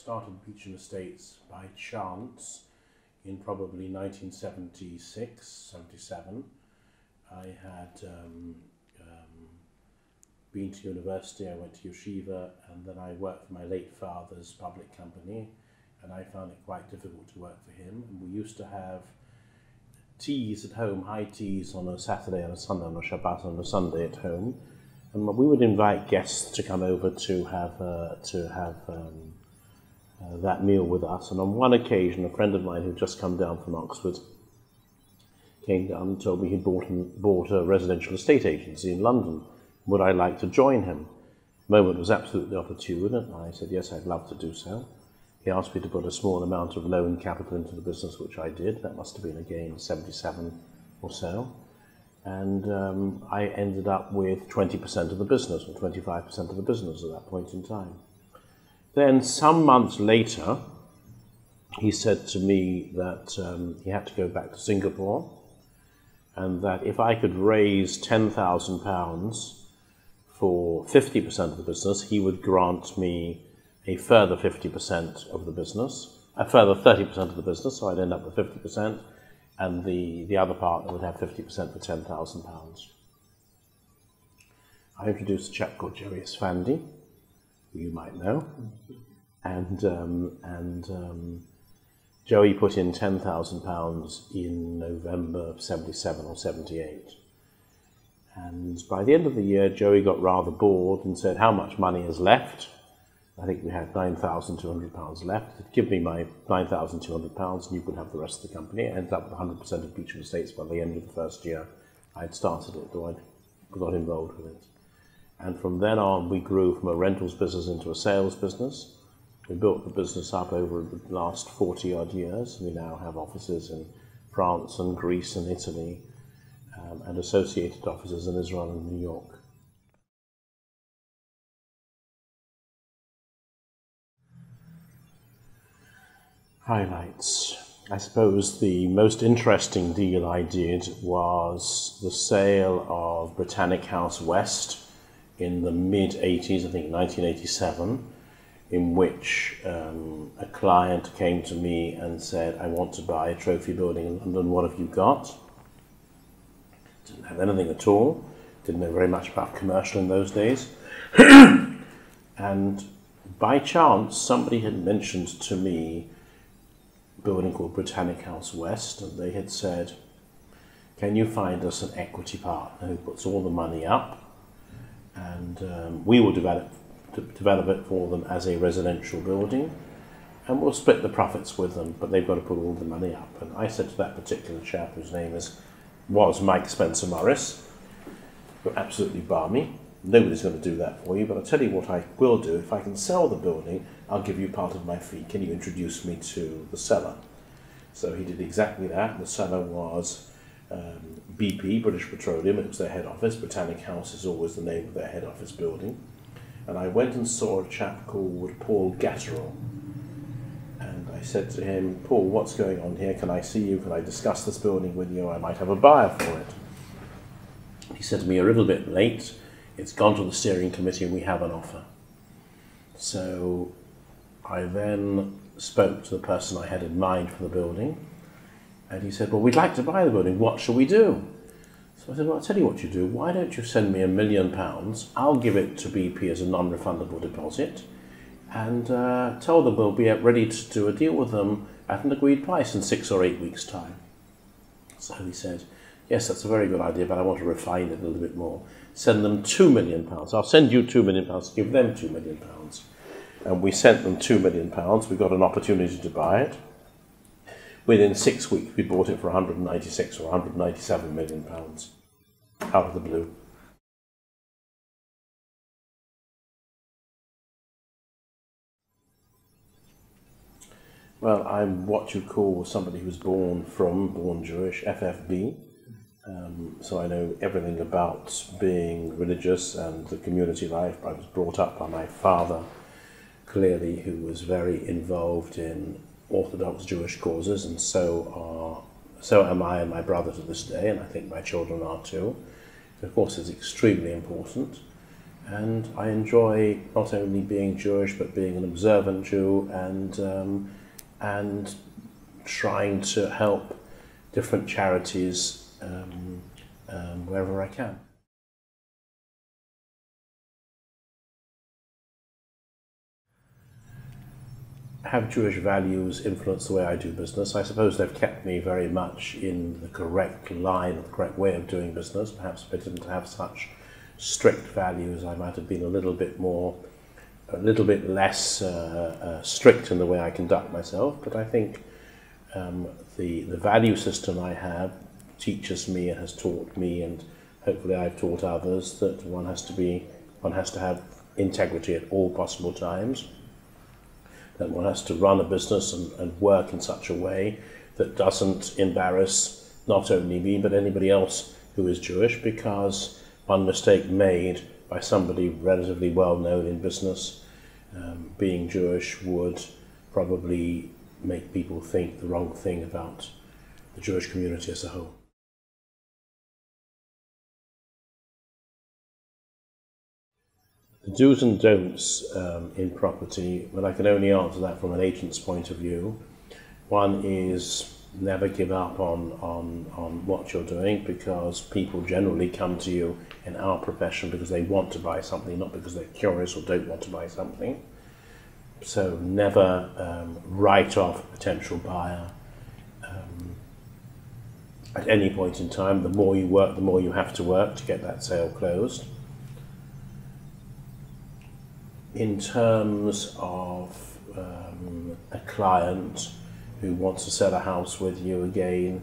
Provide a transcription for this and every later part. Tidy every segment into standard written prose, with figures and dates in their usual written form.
started Beecham Estates by chance in probably 1976, 77. I had been to university, I went to yeshiva, and then I worked for my late father's public company, and I found it quite difficult to work for him. And we used to have teas at home, high teas on a Saturday and a Sunday, on a Shabbat and a Sunday at home. And we would invite guests to come over to have that meal with us. And on one occasion, a friend of mine who'd just come down from Oxford came down and told me he'd bought a residential estate agency in London. Would I like to join him? The moment was absolutely opportune, and I said, yes, I'd love to do so. He asked me to put a small amount of loan capital into the business, which I did. That must have been, again, 77 or so. And I ended up with 20% of the business, or 25% of the business at that point in time. Then, some months later, he said to me that he had to go back to Singapore, and that if I could raise £10,000 for 50% of the business, he would grant me a further 50% of the business, a further 30% of the business, so I'd end up with 50%, and the other partner would have 50% for £10,000. I introduced a chap called Joey Esfandi, who you might know, and Joey put in £10,000 in November of 77 or 78. And by the end of the year, Joey got rather bored and said, how much money is left? I think we had £9,200 left. He'd give me my £9,200 and you could have the rest of the company. I ended up with 100% of Beecham Estates by the end of the first year I'd started it, or I got involved with it. And from then on, we grew from a rentals business into a sales business. We built the business up over the last 40-odd years. We now have offices in France and Greece and Italy, and associated offices in Israel and New York. Highlights. I suppose the most interesting deal I did was the sale of Britannic House West in the mid-80s, I think 1987, in which a client came to me and said, I want to buy a trophy building in London, what have you got? Didn't have anything at all, didn't know very much about commercial in those days. And by chance, somebody had mentioned to me a building called Britannic House West, and they had said, can you find us an equity partner who puts all the money up, and we will develop it for them as a residential building, and we'll split the profits with them, but they've got to put all the money up. And I said to that particular chap, whose name was Mike Spencer Morris, you're absolutely balmy, nobody's going to do that for you, but I'll tell you what I will do. If I can sell the building, I'll give you part of my fee. Can you introduce me to the seller? So he did exactly that. The seller was BP, British Petroleum. It was their head office. Britannic House is always the name of their head office building. And I went and saw a chap called Paul Gatterell. And I said to him, Paul, what's going on here? Can I see you? Can I discuss this building with you? I might have a buyer for it. He said to me, you're a little bit late. It's gone to the steering committee and we have an offer. So I then spoke to the person I had in mind for the building. And he said, well, we'd like to buy the building. What shall we do? So I said, well, I'll tell you what you do. Why don't you send me £1 million? I'll give it to BP as a non-refundable deposit, and tell them we'll be ready to do a deal with them at an agreed price in 6 or 8 weeks' time. So he said, yes, that's a very good idea, but I want to refine it a little bit more. Send them £2 million. I'll send you £2 million, give them £2 million. And we sent them £2 million. We got an opportunity to buy it. Within 6 weeks, we bought it for 196 or 197 million pounds out of the blue. Well, I'm what you call somebody who was born Jewish, FFB. So I know everything about being religious and the community life. I was brought up by my father, clearly, who was very involved in Orthodox Jewish causes, and so am I and my brother to this day, and I think my children are too. Of course, it's extremely important. And I enjoy not only being Jewish, but being an observant Jew and trying to help different charities wherever I can. Have Jewish values influenced the way I do business? I suppose they've kept me very much in the correct line, the correct way of doing business. Perhaps if I didn't have such strict values, I might have been a little bit less strict in the way I conduct myself. But I think the value system I have teaches me and has taught me, and hopefully I've taught others, that one has to have integrity at all possible times. That one has to run a business and work in such a way that doesn't embarrass not only me but anybody else who is Jewish, because one mistake made by somebody relatively well known in business, being Jewish, would probably make people think the wrong thing about the Jewish community as a whole. The do's and don'ts in property, well, I can only answer that from an agent's point of view. One is never give up on what you're doing, because people generally come to you in our profession because they want to buy something, not because they're curious or don't want to buy something. So never write off a potential buyer at any point in time. The more you work, the more you have to work to get that sale closed. In terms of a client who wants to sell a house with you, again,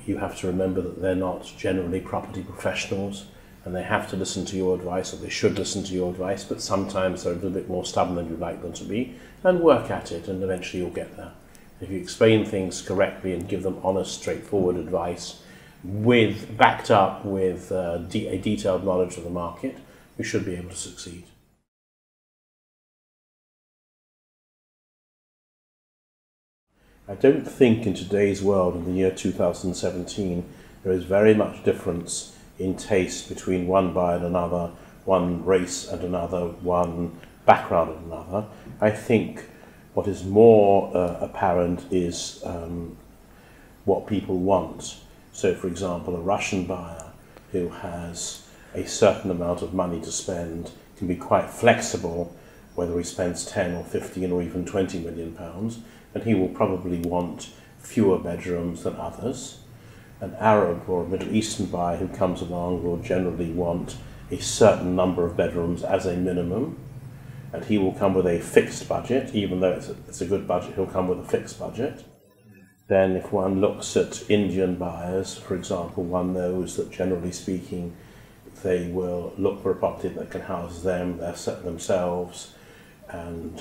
you have to remember that they're not generally property professionals, and they have to listen to your advice, or they should listen to your advice, but sometimes they're a little bit more stubborn than you'd like them to be, and work at it, and eventually you'll get there. If you explain things correctly and give them honest, straightforward advice, backed up with a detailed knowledge of the market, you should be able to succeed. I don't think in today's world, in the year 2017, there is very much difference in taste between one buyer and another, one race and another, one background and another. I think what is more apparent is what people want. So, for example, a Russian buyer who has a certain amount of money to spend can be quite flexible, whether he spends 10 or 15 or even 20 million pounds, and he will probably want fewer bedrooms than others. An Arab or a Middle Eastern buyer who comes along will generally want a certain number of bedrooms as a minimum, and he will come with a fixed budget. Even though it's a good budget, he'll come with a fixed budget. Then if one looks at Indian buyers, for example, one knows that generally speaking they will look for a property that can house them, themselves, and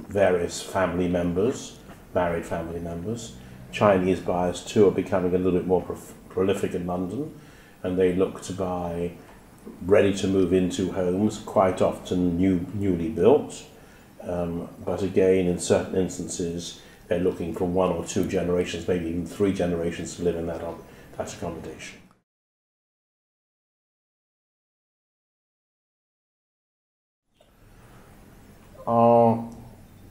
various family members, married family members. Chinese buyers too are becoming a little bit more prolific in London, and they look to buy ready to move into homes, quite often newly built, but again in certain instances they're looking for 1 or 2 generations, maybe even 3 generations to live in that accommodation. Are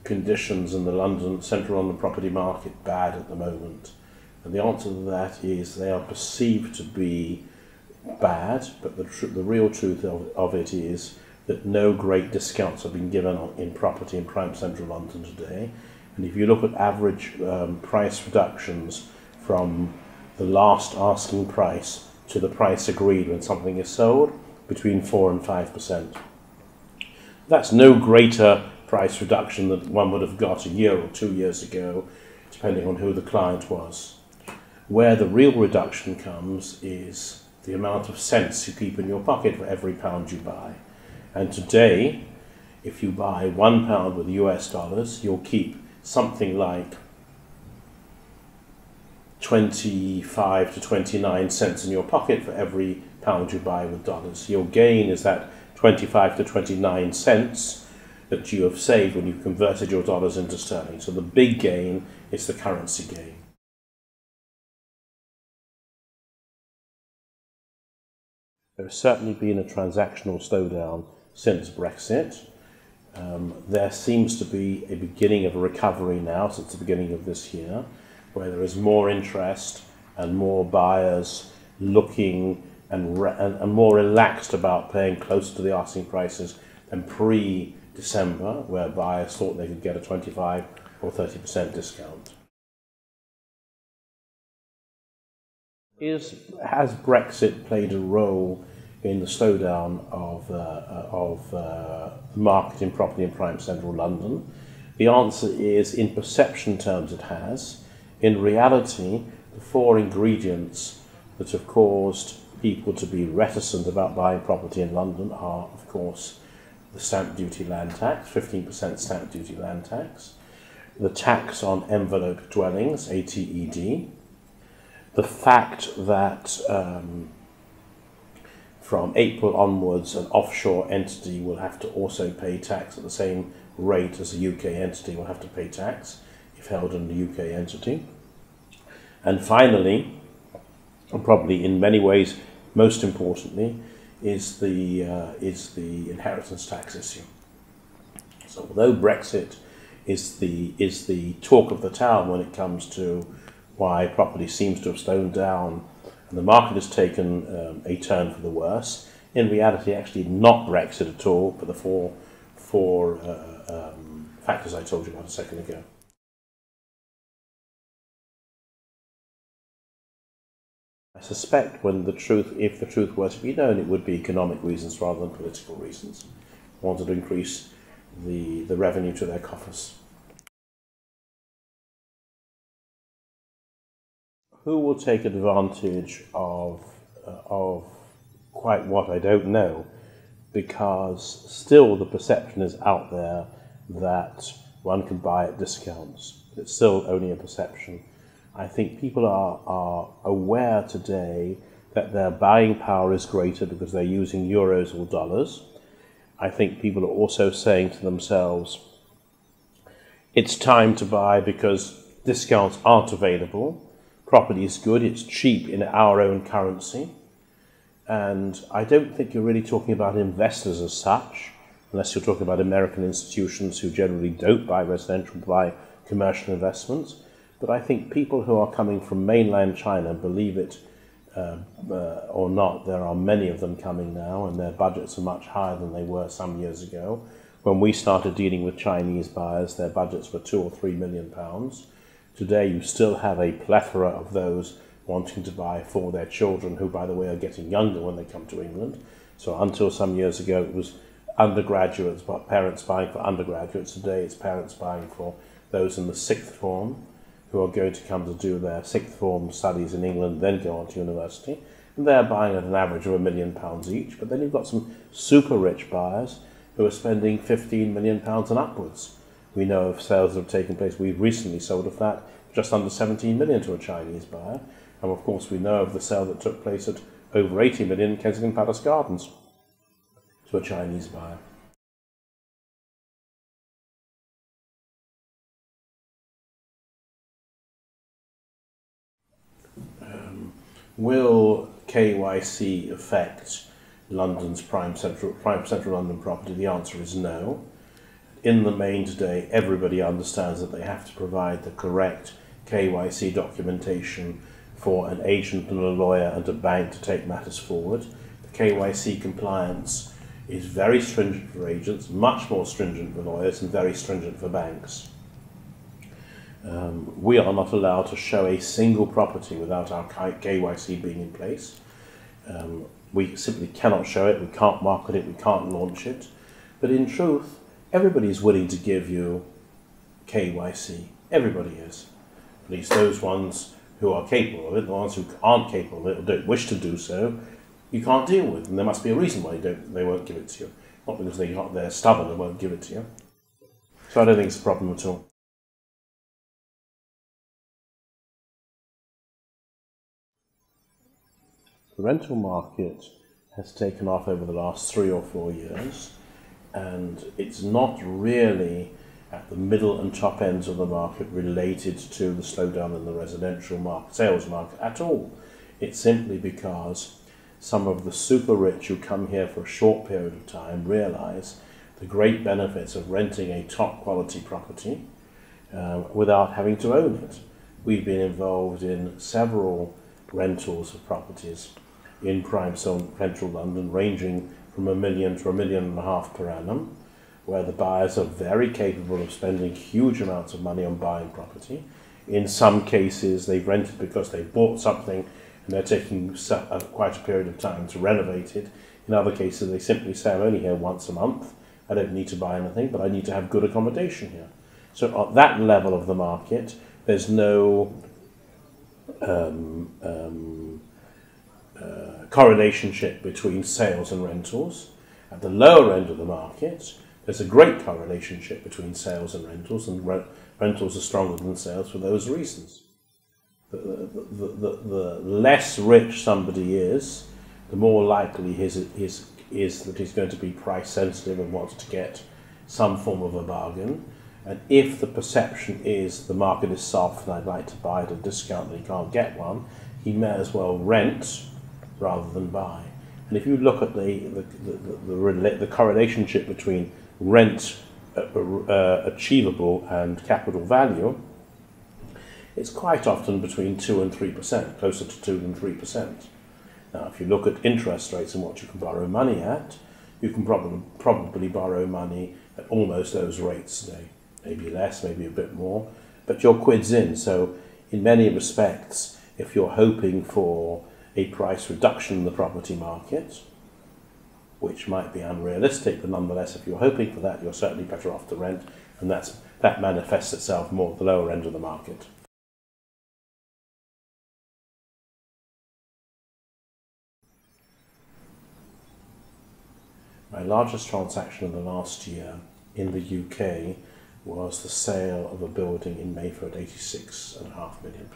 conditions in the central London property market bad at the moment? And the answer to that is they are perceived to be bad, but the real truth of it is that no great discounts have been given in property in prime central London today. And if you look at average price reductions from the last asking price to the price agreed when something is sold, between 4 and 5%. That's no greater price reduction than one would have got a year or 2 years ago, depending on who the client was. Where the real reduction comes is the amount of cents you keep in your pocket for every pound you buy. And today, if you buy £1 with US dollars, you'll keep something like 25 to 29 cents in your pocket for every pound you buy with dollars. Your gain is that 25 to 29 cents that you have saved when you've converted your dollars into sterling. So the big gain is the currency gain. There has certainly been a transactional slowdown since Brexit. There seems to be a beginning of a recovery now since the beginning of this year, where there is more interest and more buyers looking and more relaxed about paying closer to the asking prices than pre-December, where buyers thought they could get a 25 or 30% discount. Has Brexit played a role in the slowdown of the market in property in prime central London? The answer is, in perception terms, it has. In reality, the four ingredients that have caused people to be reticent about buying property in London are, of course, the stamp duty land tax, 15% stamp duty land tax, the tax on envelope dwellings, ATED, the fact that from April onwards an offshore entity will have to also pay tax at the same rate as a UK entity will have to pay tax if held in the UK entity. And finally, and probably in many ways most importantly, is the inheritance tax issue. So although Brexit is the talk of the town when it comes to why property seems to have slowed down and the market has taken a turn for the worse, in reality actually not Brexit at all, but the four factors I told you about a second ago. I suspect if the truth were to be known, it would be economic reasons rather than political reasons. Wanted to increase the revenue to their coffers. Who will take advantage of quite what I don't know, because still the perception is out there that one can buy at discounts. It's still only a perception. I think people are aware today that their buying power is greater because they're using euros or dollars. I think people are also saying to themselves, it's time to buy because discounts aren't available. Property is good, it's cheap in our own currency. And I don't think you're really talking about investors as such, unless you're talking about American institutions who generally don't buy residential, buy commercial investments. But I think people who are coming from mainland China, believe it or not, there are many of them coming now, and their budgets are much higher than they were some years ago. When we started dealing with Chinese buyers, their budgets were £2 or £3 million. Today you still have a plethora of those wanting to buy for their children, who, by the way, are getting younger when they come to England. So until some years ago it was undergraduates, but parents buying for undergraduates. Today it's parents buying for those in the sixth form, who are going to come to do their sixth form studies in England, then go on to university, and they're buying at an average of £1 million each. But then you've got some super rich buyers who are spending £15 million and upwards. We know of sales that have taken place. We've recently sold a flat just under 17 million to a Chinese buyer, and of course we know of the sale that took place at over 80 million in Kensington Palace Gardens to a Chinese buyer. Will KYC affect London's prime central London property? The answer is no. In the main today, everybody understands that they have to provide the correct KYC documentation for an agent and a lawyer and a bank to take matters forward. The KYC compliance is very stringent for agents, much more stringent for lawyers, and very stringent for banks. We are not allowed to show a single property without our KYC being in place. We simply cannot show it, we can't market it, we can't launch it. But in truth, everybody is willing to give you KYC. Everybody is. At least those ones who are capable of it. The ones who aren't capable of it or don't wish to do so, you can't deal with. And there must be a reason why they won't give it to you. Not because they're stubborn and won't give it to you. So I don't think it's a problem at all. The rental market has taken off over the last 3 or 4 years, and it's not really at the middle and top ends of the market related to the slowdown in the residential market, sales market at all. It's simply because some of the super rich who come here for a short period of time realise the great benefits of renting a top quality property without having to own it. We've been involved in several rentals of properties in prime central London, ranging from £1 million to £1.5 million per annum, where the buyers are very capable of spending huge amounts of money on buying property. In some cases, they've rented because they bought something and they're taking quite a period of time to renovate it. In other cases, they simply say, I'm only here once a month. I don't need to buy anything, but I need to have good accommodation here. So at that level of the market, there's no correlationship between sales and rentals. At the lower end of the market, there's a great correlationship between sales and rentals are stronger than sales for those reasons. The less rich somebody is, the more likely is that he's going to be price sensitive and wants to get some form of a bargain. And if the perception is the market is soft and I'd like to buy at a discount and he can't get one, he may as well rent rather than buy. And if you look at the correlationship between rent achievable and capital value, it's quite often between 2 and 3%, closer to 2 than 3%. Now, if you look at interest rates and what you can borrow money at, you can probably borrow money at almost those rates today. Maybe less, maybe a bit more, but your quid's in. So in many respects, if you're hoping for a price reduction in the property market, which might be unrealistic, but nonetheless, if you're hoping for that, you're certainly better off to rent, and that manifests itself more at the lower end of the market. My largest transaction in the last year in the UK was the sale of a building in Mayfair at £86.5 million.